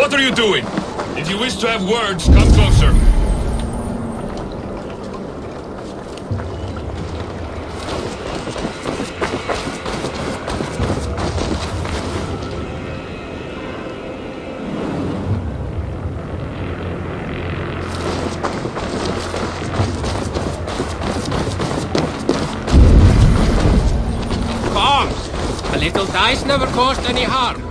What are you doing? If you wish to have words, come closer. Bombs! A little dice never caused any harm.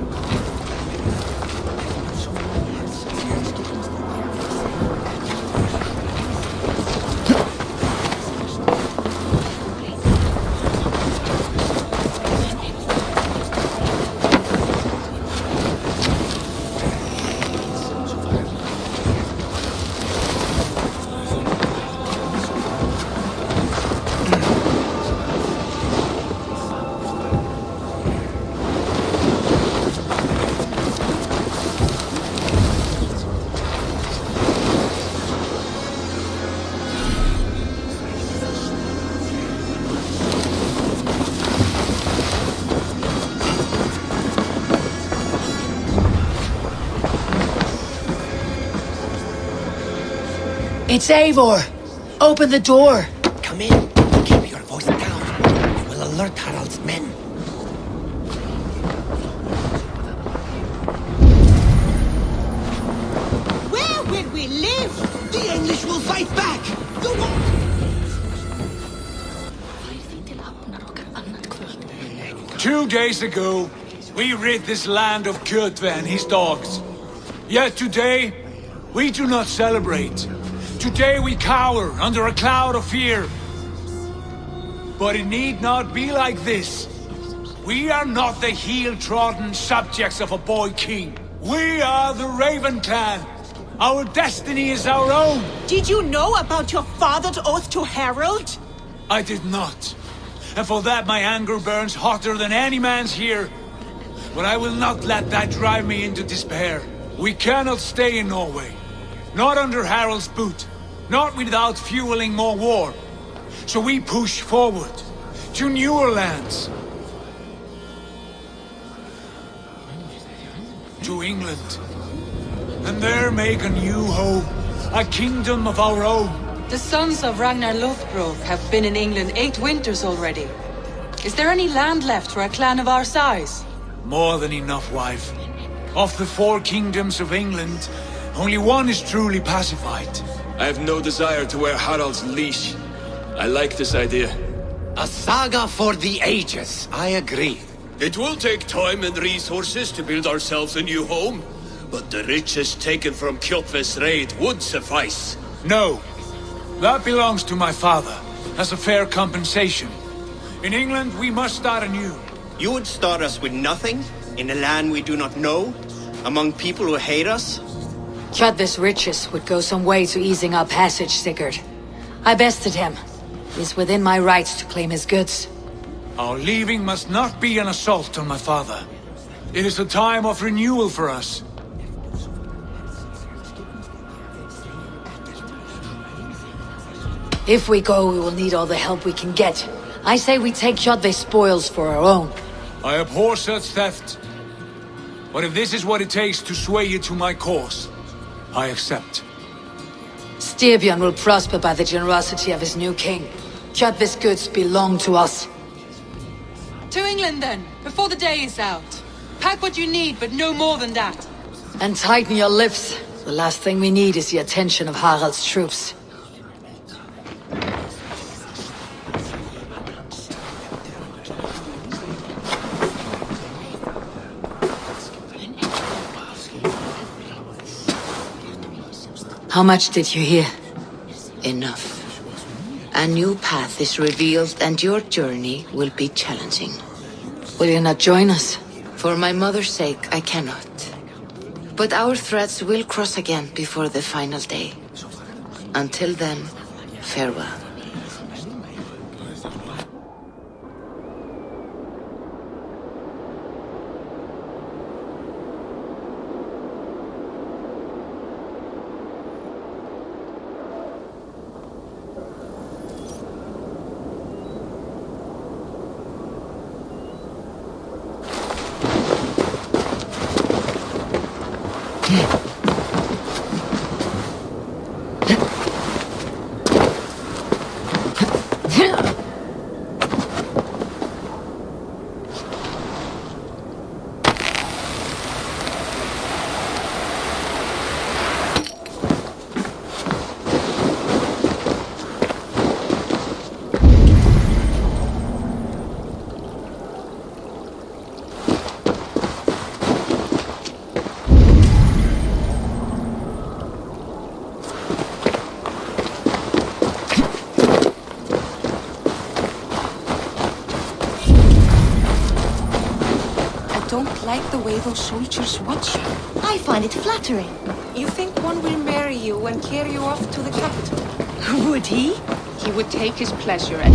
It's Eivor! Open the door! Come in. Keep your voice down. You will alert Harald's men. Where will we live? The English will fight back! Go on! 2 days ago, we rid this land of Kjotve and his dogs. Yet today, we do not celebrate. Today we cower under a cloud of fear. But it need not be like this. We are not the heel-trodden subjects of a boy king. We are the Raven clan. Our destiny is our own. Did you know about your father's oath to Harald? I did not. And for that my anger burns hotter than any man's here. But I will not let that drive me into despair. We cannot stay in Norway. Not under Harald's boot. Not without fueling more war. So we push forward to newer lands. To England. And there make a new home. A kingdom of our own. The sons of Ragnar Lothbrok have been in England 8 winters already. Is there any land left for a clan of our size? More than enough, wife. Of the 4 kingdoms of England, only one is truly pacified. I have no desire to wear Harald's leash. I like this idea. A saga for the ages. I agree. It will take time and resources to build ourselves a new home, but the riches taken from Kjotve's raid would suffice. No. That belongs to my father, as a fair compensation. In England, we must start anew. You would start us with nothing? In a land we do not know? Among people who hate us? Kjotve's riches would go some way to easing our passage, Sigurd. I bested him. It is within my rights to claim his goods. Our leaving must not be an assault on my father. It is a time of renewal for us. If we go, we will need all the help we can get. I say we take Kjotve's spoils for our own. I abhor such theft. But if this is what it takes to sway you to my cause, I accept. Styrbjörn will prosper by the generosity of his new king. Kjotve's goods belong to us. To England then, before the day is out. Pack what you need, but no more than that. And tighten your lips. The last thing we need is the attention of Harald's troops. How much did you hear? Enough. A new path is revealed and your journey will be challenging. Will you not join us? For my mother's sake, I cannot. But our threads will cross again before the final day. Until then, farewell. Like the way those soldiers watch you. I find it flattering. You think one will marry you and carry you off to the capital? Would he? He would take his pleasure and...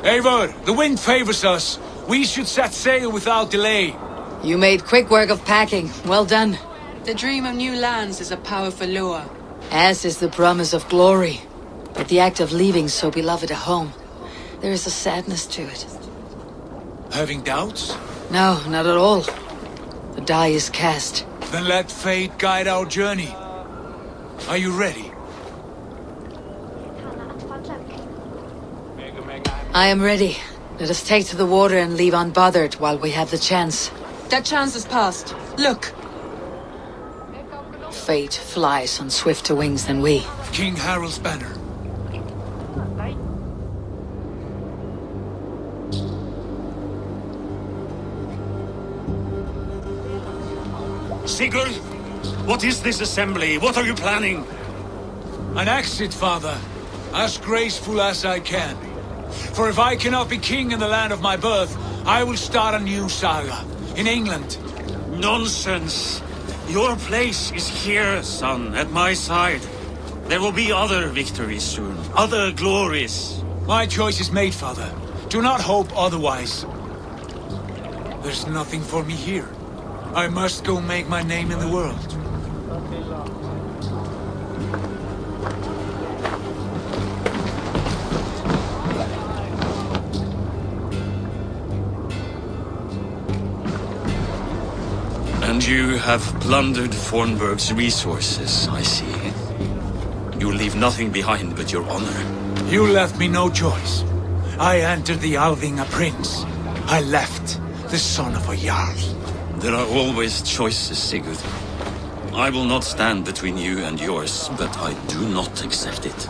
Eivor, the wind favors us. We should set sail without delay. You made quick work of packing. Well done. The dream of new lands is a powerful lure. As is the promise of glory. But the act of leaving so beloved a home, there is a sadness to it. Having doubts? No, not at all. The die is cast. Then let fate guide our journey. Are you ready? I am ready. Let us take to the water and leave unbothered while we have the chance. That chance is past. Look! Fate flies on swifter wings than we. King Harald's banner. Sigurd, what is this assembly? What are you planning? An exit, father. As graceful as I can. For if I cannot be king in the land of my birth, I will start a new saga. In England. Nonsense. Your place is here, son, at my side. There will be other victories soon. Other glories. My choice is made, father. Do not hope otherwise. There's nothing for me here. I must go make my name in the world. And you have plundered Fornburg's resources, I see. You leave nothing behind but your honor. You left me no choice. I entered the Alving a prince. I left the son of a Jarl. There are always choices, Sigurd. I will not stand between you and yours, but I do not accept it.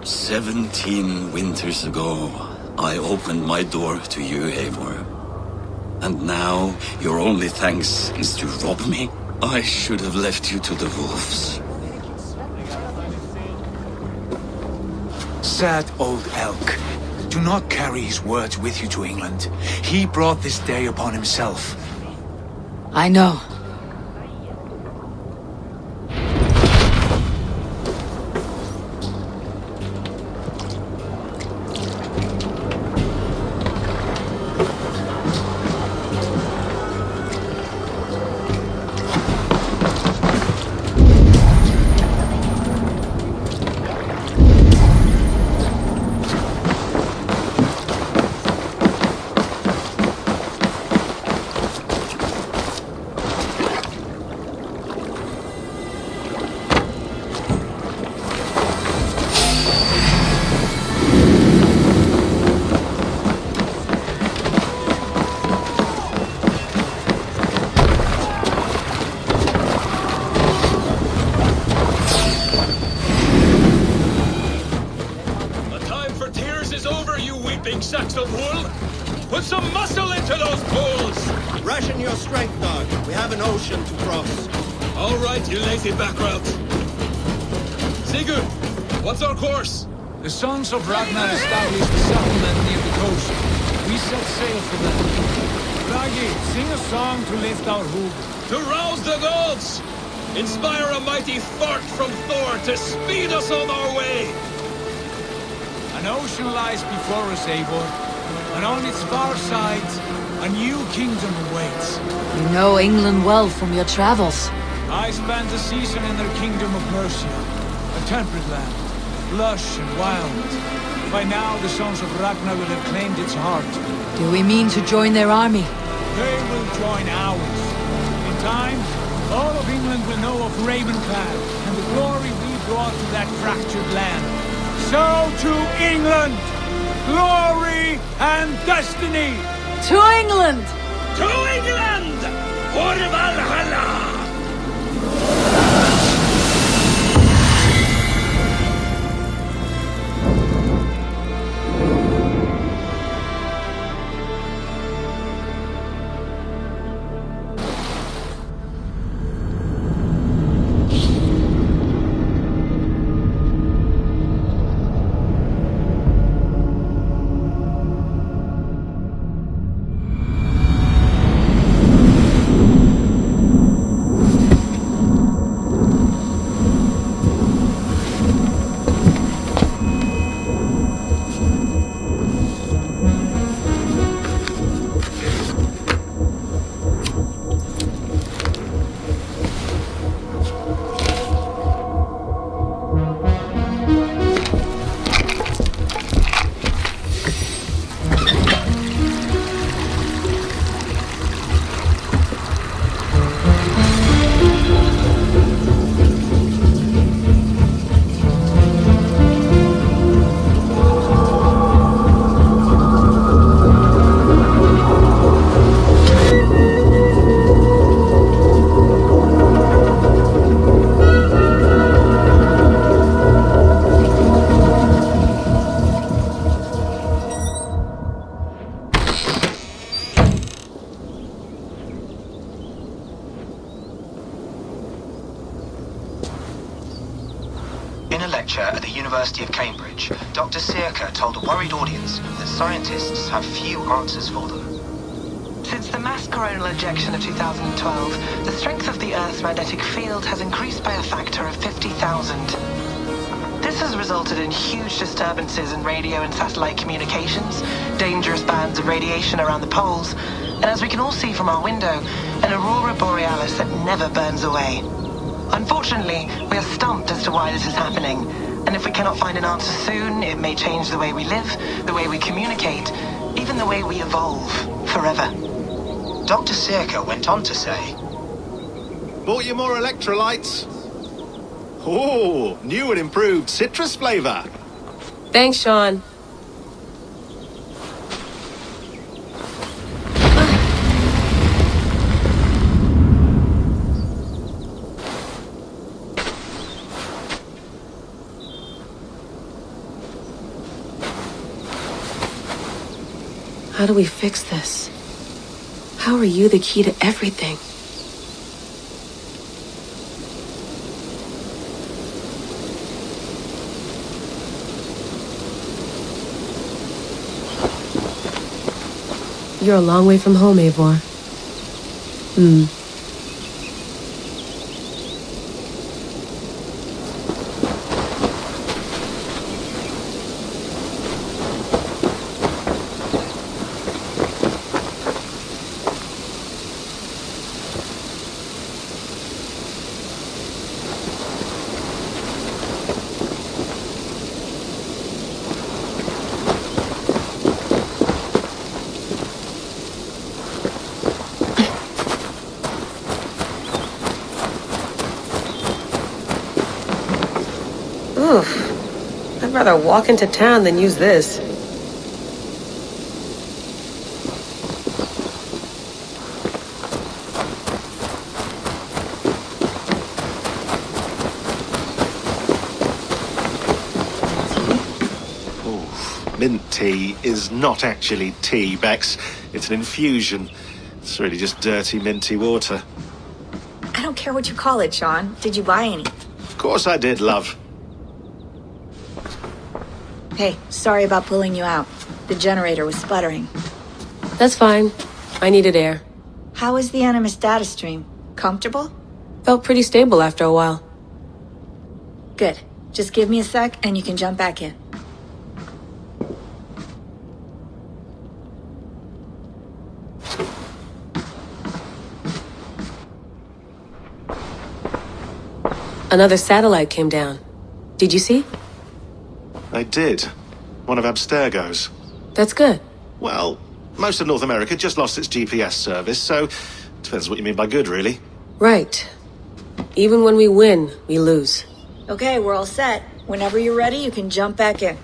17 winters ago, I opened my door to you, Eivor. And now, your only thanks is to rob me? I should have left you to the wolves. Sad old elk. Do not carry his words with you to England. He brought this day upon himself. I know. Sacks of wool! Put some muscle into those bulls! Ration your strength, dog. We have an ocean to cross. All right, you lazy backrout. Sigurd, what's our course? The sons of Ragnar established a settlement near the coast. We set sail for them. Ragi, sing a song to lift our hoof. To rouse the gods! Inspire a mighty fart from Thor to speed us on our way! An ocean lies before us, Eivor, and on its far side, a new kingdom awaits. You know England well from your travels. I spent a season in their kingdom of Mercia, a temperate land, lush and wild. By now, the sons of Ragnar will have claimed its heart. Do we mean to join their army? They will join ours. In time, all of England will know of Ravenclad and the glory we brought to that fractured land. So to England! Glory and destiny! To England! To England! For Valhalla! In a lecture at the University of Cambridge, Dr. Circa told a worried audience that scientists have few answers for them. Since the mass coronal ejection of 2012, the strength of the Earth's magnetic field has increased by a factor of 50,000. This has resulted in huge disturbances in radio and satellite communications, dangerous bands of radiation around the poles, and as we can all see from our window, an aurora borealis that never burns away. Unfortunately, we are stumped as to why this is happening, and if we cannot find an answer soon, it may change the way we live, the way we communicate, even the way we evolve, forever. Dr. Circa went on to say, "Bought you more electrolytes? Oh, new and improved citrus flavor." Thanks, Sean. How do we fix this? How are you the key to everything? You're a long way from home, Eivor. I'd rather walk into town than use this. Mint tea is not actually tea, Bex. It's an infusion. It's really just dirty, minty water. I don't care what you call it, Sean. Did you buy any? Of course I did, love. Hey, sorry about pulling you out. The generator was sputtering. That's fine. I needed air. How was the Animus data stream? Comfortable? Felt pretty stable after a while. Good. Just give me a sec and you can jump back in. Another satellite came down. Did you see? They did. One of Abstergo's. That's good. Well, most of North America just lost its GPS service, so depends what you mean by good, really. Right. Even when we win, we lose. Okay, we're all set. Whenever you're ready, you can jump back in.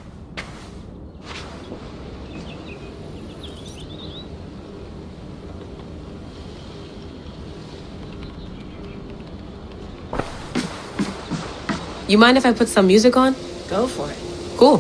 You mind if I put some music on? Go for it. Cool.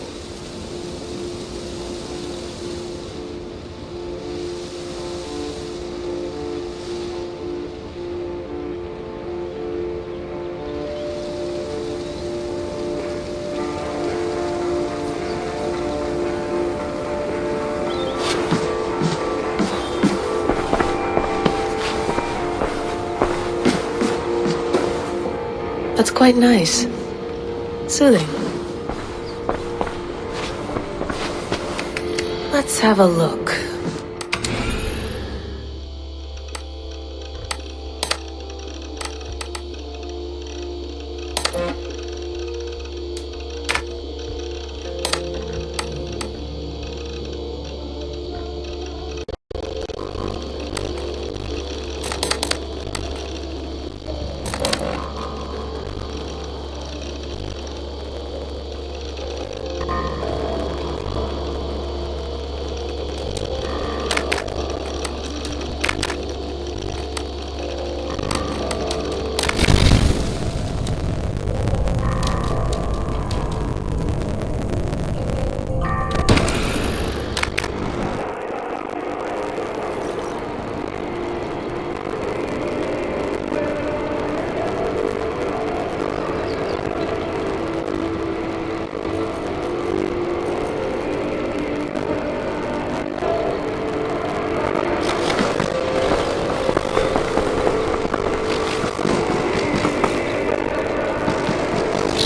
That's quite nice. Soothing. Let's have a look.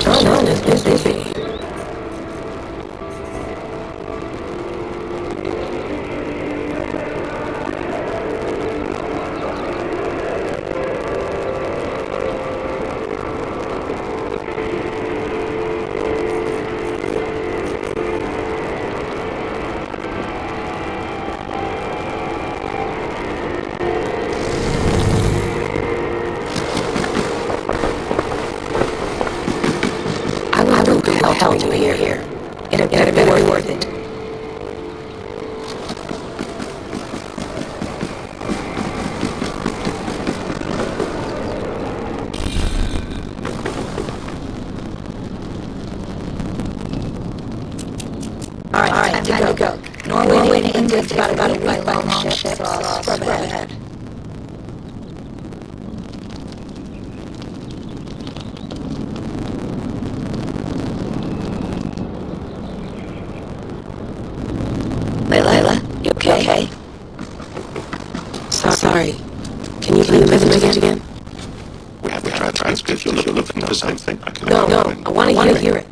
Sean is busy. Hell to here. It'd have been worth it. Alright, time to go. Norway and England's got about a week by long ship, so I'll scrub ahead. Layla, you okay? Sorry. Can you play the message again? We have the transcript if you're looking for something. No, I want to hear it.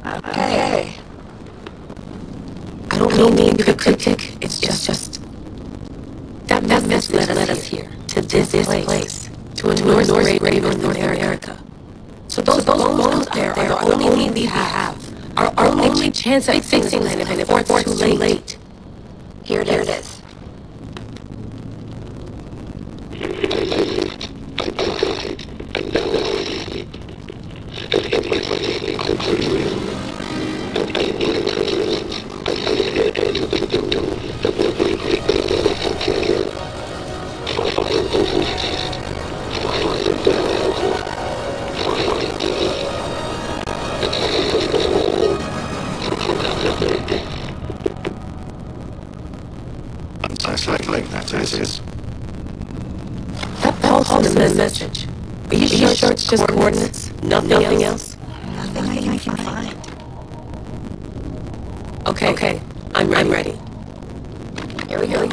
Okay. I don't mean to critic. It's just that mess led us here to this place, to a North America. So those bones out there are the only thing we have. Our only chance at fixing this planet before it's too late. Here it is. That is. That pulse in the message. Are you sure it's just coordinates? Nothing else? Nothing I can find. Okay. I'm ready. Here we go.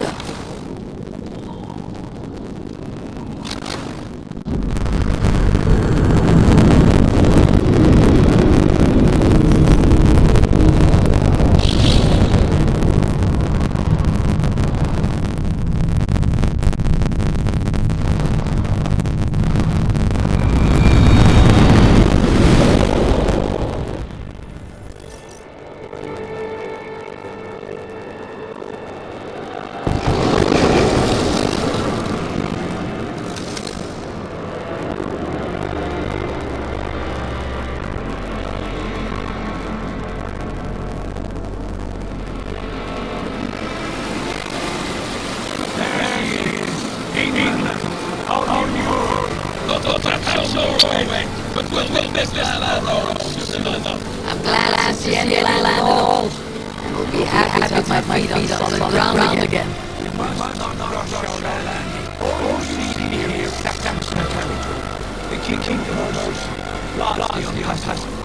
glad to see any land at all. And will be happy to have my feet on solid ground again. We must not rush our landing. All see here sanctioned territory. The kingdom of Odyssey, largely unpassable.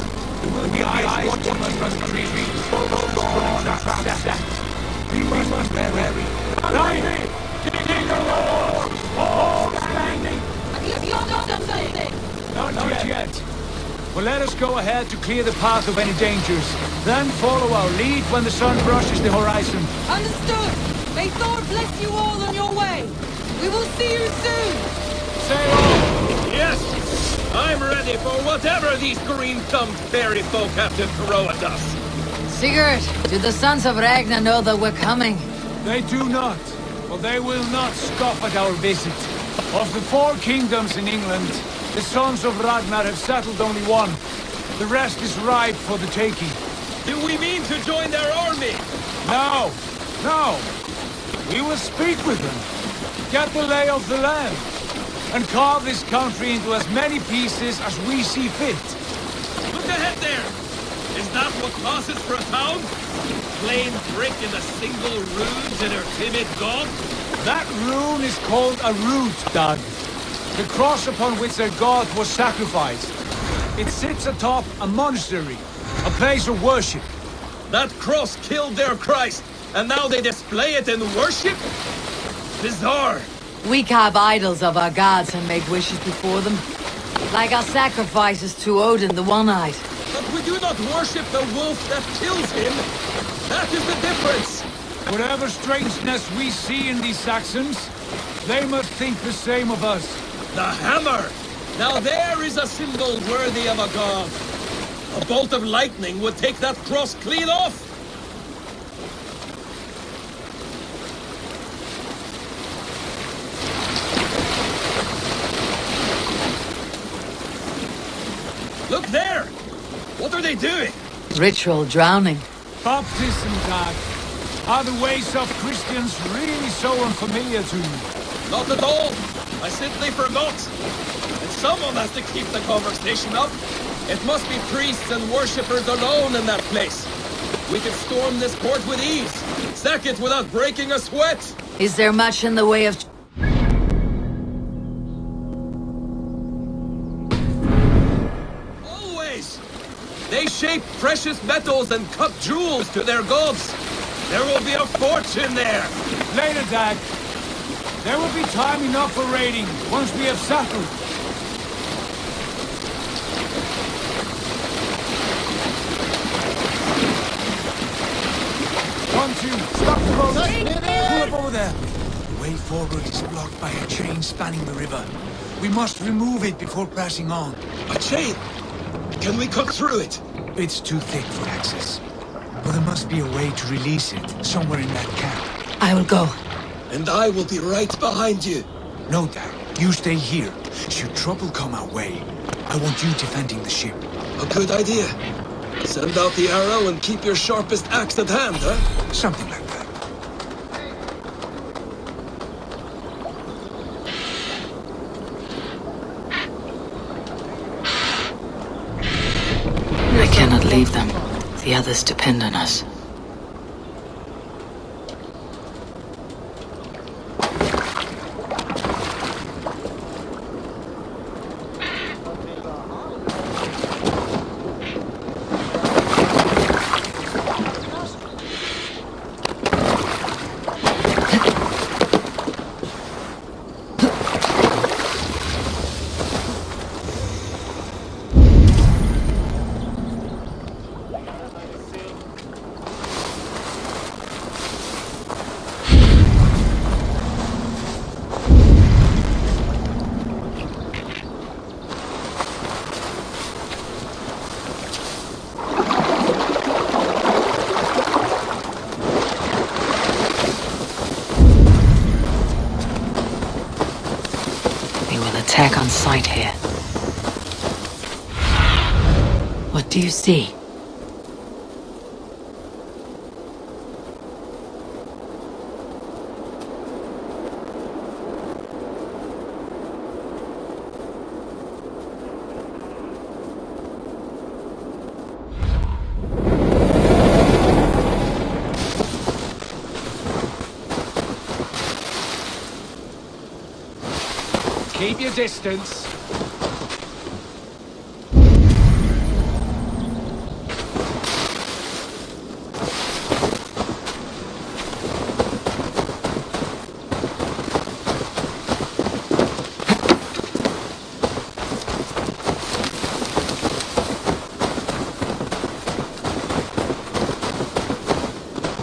There will be eyes watching us from the trees. We must be wary. Lightning! King of Lord! All landing! Not yet. Well, let us go ahead to clear the path of any dangers. Then follow our lead when the sun brushes the horizon. Understood! May Thor bless you all on your way! We will see you soon! Sail on! Yes! I'm ready for whatever these green-thumbed fairy folk have to throw at us. Sigurd, do the sons of Ragnar know that we're coming? They do not. Well, they will not scoff at our visit. Of the 4 kingdoms in England, the sons of Ragnar have settled only one. The rest is ripe for the taking. Do we mean to join their army? No! No! We will speak with them, get the lay of the land, and carve this country into as many pieces as we see fit. Look ahead there! Is that what passes for a town? Plain brick and a single rune to their timid god? That rune is called a root, Doug. The cross upon which their god was sacrificed. It sits atop a monastery, a place of worship. That cross killed their Christ, and now they display it in worship? Bizarre. We carve idols of our gods and make wishes before them. Like our sacrifices to Odin, the One-Eyed. But we do not worship the wolf that kills him. That is the difference. Whatever strangeness we see in these Saxons, they must think the same of us. The hammer! Now there is a symbol worthy of a god. A bolt of lightning would take that cross clean off. Look there! What are they doing? Ritual drowning. Baptism, Dad. Are the ways of Christians really so unfamiliar to you? Not at all. I simply forgot. And someone has to keep the conversation up. It must be priests and worshippers alone in that place. We could storm this port with ease. Sack it without breaking a sweat. Is there much in the way of... Always! They shape precious metals and cut jewels to their gods. There will be a fortune there. Later, Dad. There will be time enough for raiding once we have settled. One, two, stop the boat! Pull up over there! The way forward is blocked by a chain spanning the river. We must remove it before pressing on. A chain? Can we cut through it? It's too thick for access. But there must be a way to release it, somewhere in that camp. I will go. And I will be right behind you. No, Dad. You stay here. Should trouble come our way, I want you defending the ship. A good idea. Send out the arrow and keep your sharpest axe at hand, huh? Something like that. I cannot leave them. The others depend on us. Attack on sight here. What do you see? Keep your distance.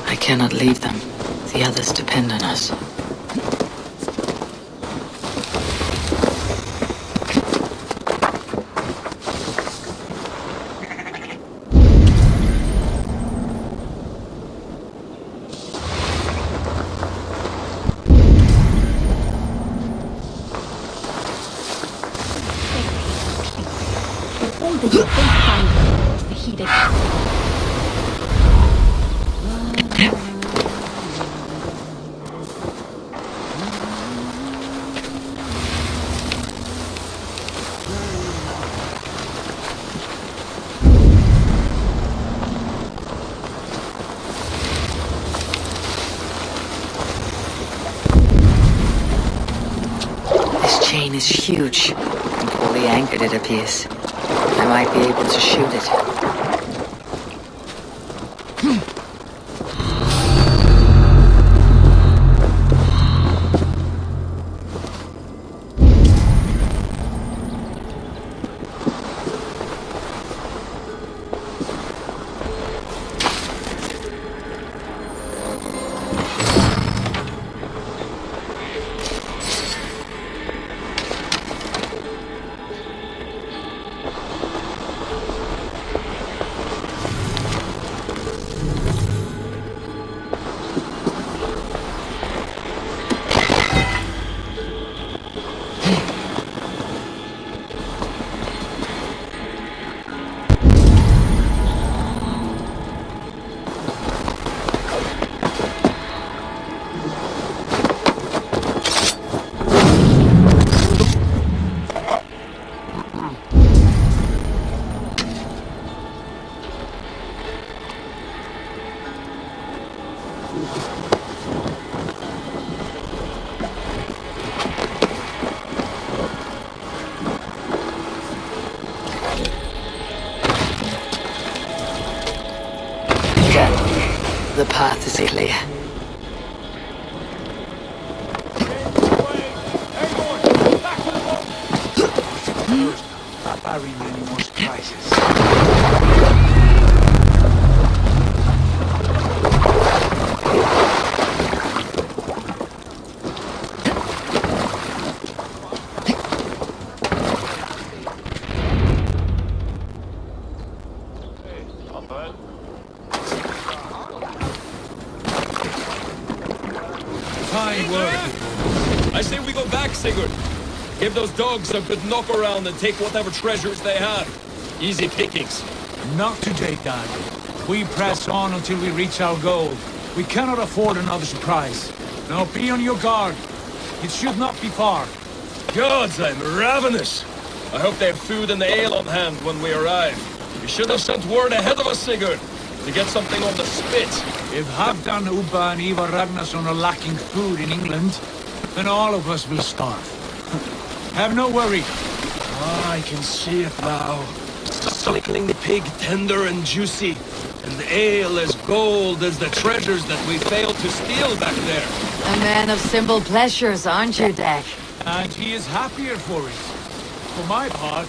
I cannot leave them. The others depend on us. All the shit they find was the heated. This chain is huge. And poorly anchored, it appears. I might be able to shoot it. The path is clear. Not bury many more surprises. Fine work. I say we go back, Sigurd. Give those dogs a good knock around and take whatever treasures they have. Easy pickings. Not today, Dad. We press on until we reach our goal. We cannot afford another surprise. Now be on your guard. It should not be far. Gods, I'm ravenous. I hope they have food and ale on hand when we arrive. You should have sent word ahead of us, Sigurd, to get something on the spit. If Halfdan, Ubba and Ivar Ragnarsson are lacking food in England, then all of us will starve. Have no worry. Ah, I can see it now. Suckling the pig tender and juicy, and the ale as gold as the treasures that we failed to steal back there. A man of simple pleasures, aren't you, Dak? And he is happier for it. For my part,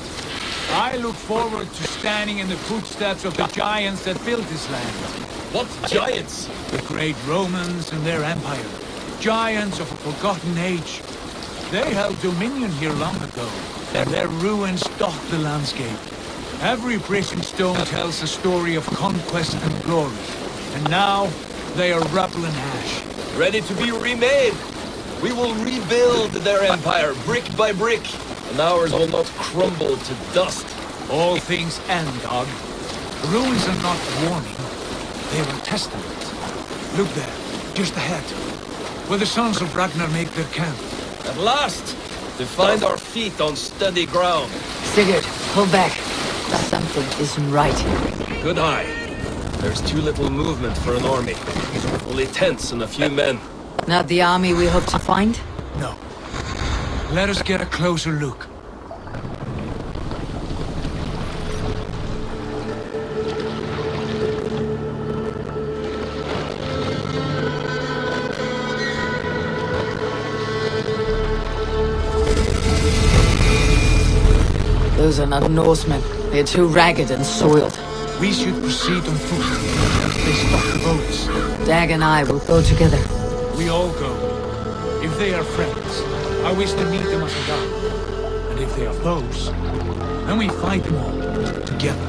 I look forward to standing in the footsteps of the giants that built this land. What giants? The great Romans and their empire. Giants of a forgotten age. They held dominion here long ago. Their ruins dot the landscape. Every brick and stone tells a story of conquest and glory. And now, they are rubble and ash. Ready to be remade. We will rebuild their empire brick by brick, and ours will not crumble to dust. All things end, Og. The ruins are not warning. They are a testament. Look there, just ahead, where the sons of Ragnar make their camp. At last, to find our feet on steady ground. Sigurd, pull back. Something isn't right here. Good eye. There's too little movement for an army. Only tents and a few men. Not the army we hope to find? No. Let us get a closer look. Those are not Norsemen. They're too ragged and soiled. We should proceed on foot. They stop the boats. Dag and I will go together. We all go. If they are friends, I wish to meet them as a guide. And if they are foes, then we fight them all together.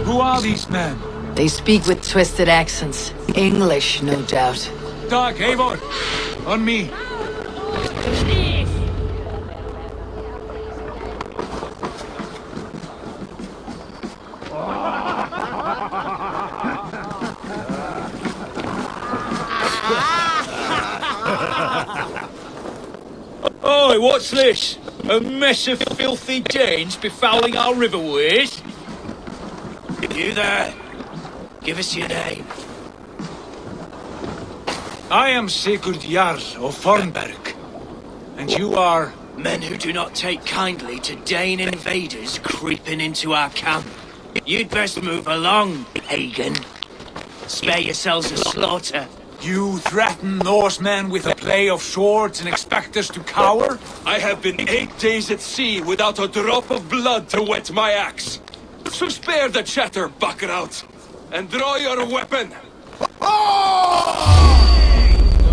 Who are these men? They speak with twisted accents. English, no doubt. Doug, Eivor, on me. Oi, what's this? A mess of filthy Danes befouling our riverways? You there? Give us your name. I am Sigurd Jarl of Fornberg. And you are? Men who do not take kindly to Dane invaders creeping into our camp. You'd best move along, pagan. Spare yourselves a slaughter. You threaten Norsemen with a play of swords and expect us to cower? I have been 8 days at sea without a drop of blood to wet my axe. So spare the chatter, buckerout, and draw your weapon.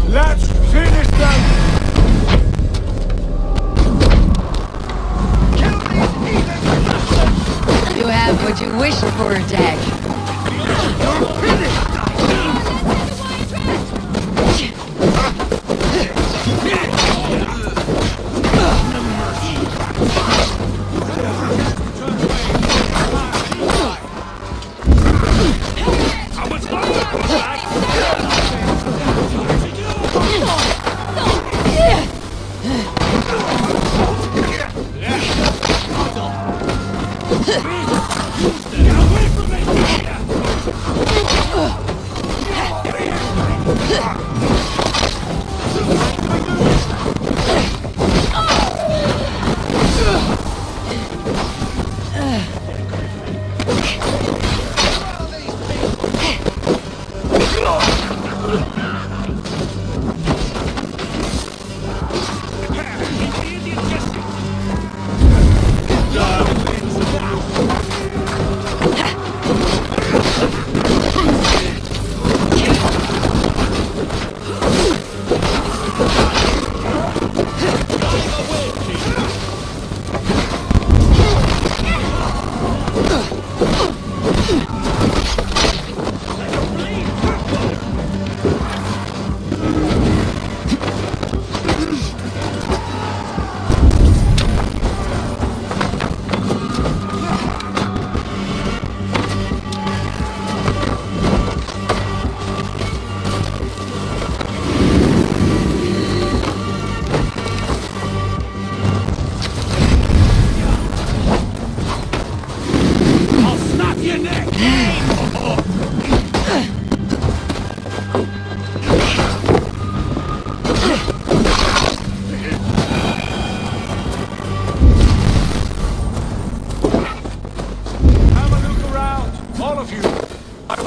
Let's finish them! You have what you wished for, Dag. You're finished!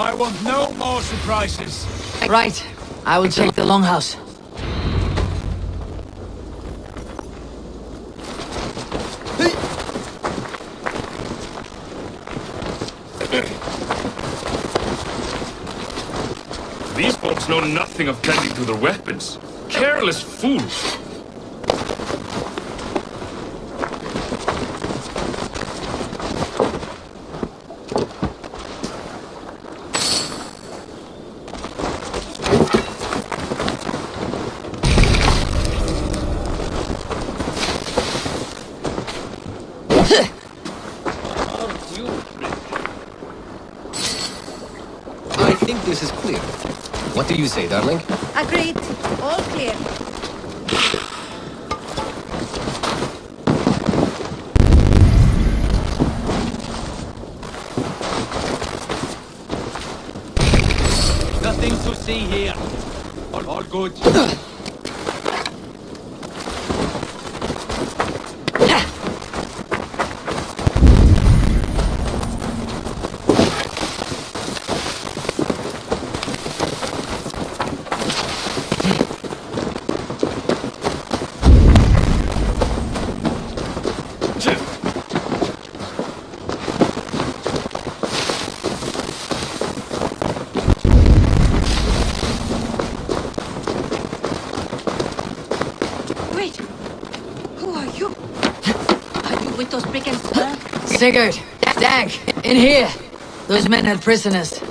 I want no more surprises. Right. I will take the longhouse. These folks know nothing of tending to their weapons. Careless fools. I think this is clear. What do you say, darling? Agreed. All clear. me here. All good. Sigurd, Dag, in here. Those men had prisoners.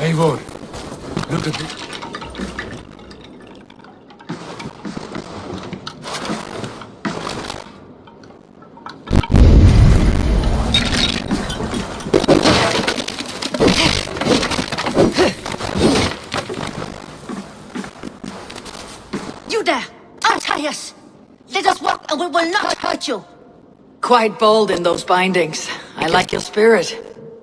Eivor, look at this. You there! Untie us! Let us walk and we will not hurt you! Quite bold in those bindings. I like your spirit.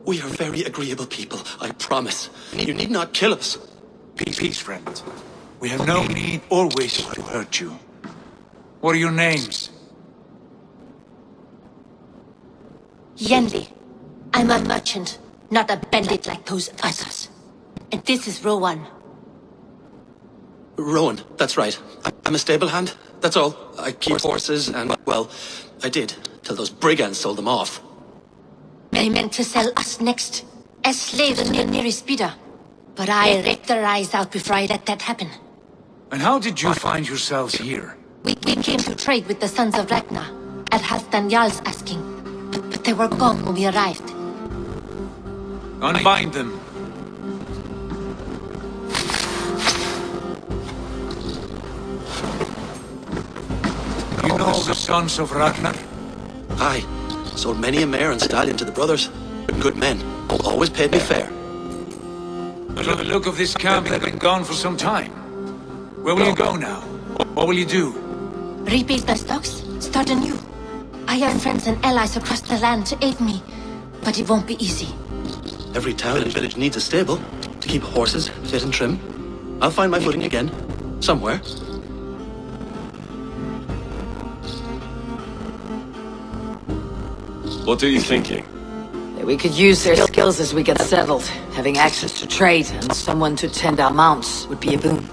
We are very agreeable people, I promise. You need not kill us. Peace, friend. We have no need or wish to hurt you. What are your names? Yenli. I'm a merchant, not a bandit like those others. And this is Rowan. Rowan, that's right. I'm a stable hand, that's all. I keep horses and, well, I did, till those brigands sold them off. They meant to sell us next, as slaves near nearest bidder. But I ripped their eyes out before I let that happen. And how did you find yourselves here? We came to trade with the sons of Ragnar, at Halfdan Jarl's asking. But they were gone when we arrived. Unbind them. You know the sons of Ragnar? Aye. Sold many a mare and stallion to the brothers. Good men. Always paid me fair. By the look of this camp, they've been gone for some time. Where will you go now? What will you do? Rebuild the stocks, start anew. I have friends and allies across the land to aid me, but it won't be easy. Every town and village needs a stable to keep horses fit and trim. I'll find my footing again. Somewhere. What are you thinking? We could use their skills as we get settled. Having access to trade and someone to tend our mounts would be a boon.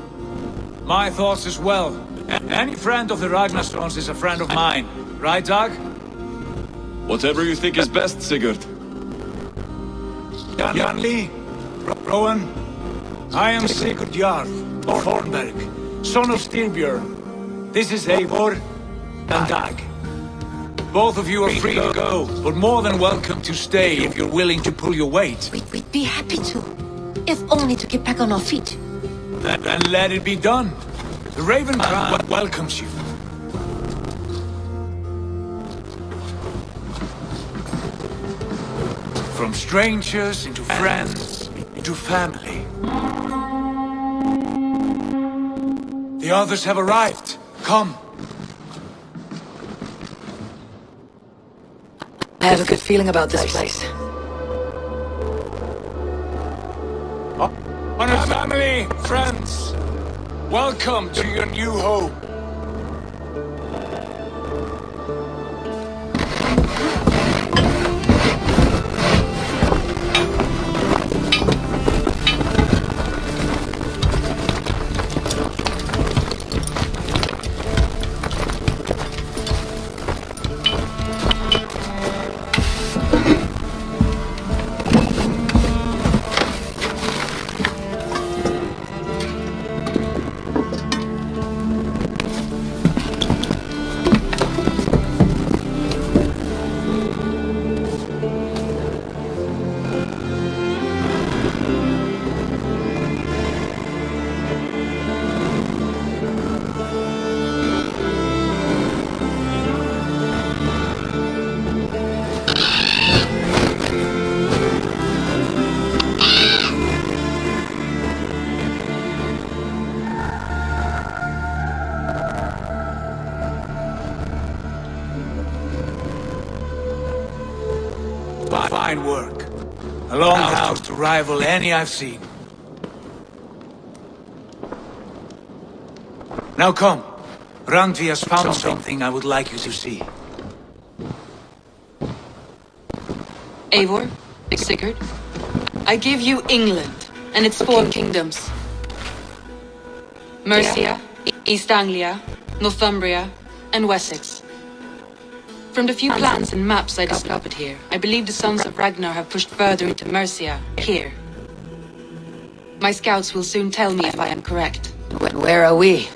My thoughts as well. Any friend of the Ragnarstones is a friend of mine. Right, Dag? Whatever you think is best, Sigurd. Janli, Rowan, I am Sigurd Jarl, of Thornberg, son of Styrbjörn. This is Eivor and Dag. Both of you are free to go, but more than welcome to stay if you're willing to pull your weight. We'd be happy to, if only to get back on our feet. Then let it be done. The Raven Clan welcomes you. From strangers into friends, into family. The others have arrived. Come. I have a good feeling about this place. Honor family, friends, welcome to your new home. house to rival any I've seen. Now come. Randvi has found something I would like you to see. Eivor, Sigurd, I give you England and its 4 kingdoms. Mercia, East Anglia, Northumbria, and Wessex. From the few plans and maps I discovered here, I believe the Sons of Ragnar have pushed further into Mercia, here. My scouts will soon tell me if I am correct. Where are we?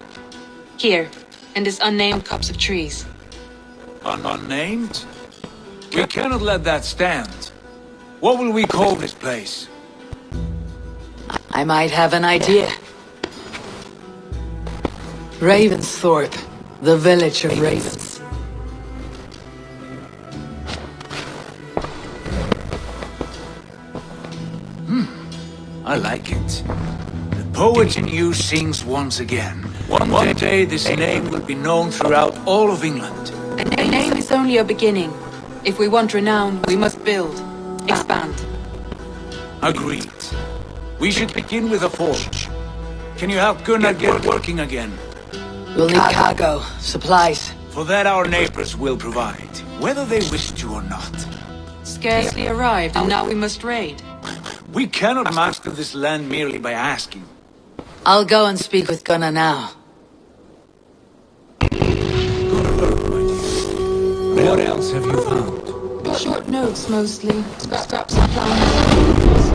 Here, in this unnamed copse of trees. Unnamed? We cannot let that stand. What will we call this place? I might have an idea. Ravensthorpe, the village of ravens. I like it. The poet in you sings once again. One day this name will be known throughout all of England. A name is only a beginning. If we want renown, we must build, expand. Agreed. We should begin with a forge. Can you help Gunnar get working again? We'll need cargo, supplies. For that our neighbors will provide, whether they wish to or not. Scarcely arrived, and now we must raid. We cannot master this land merely by asking. I'll go and speak with Gunnar now. What else have you found? Short notes, mostly. Scraps and plans.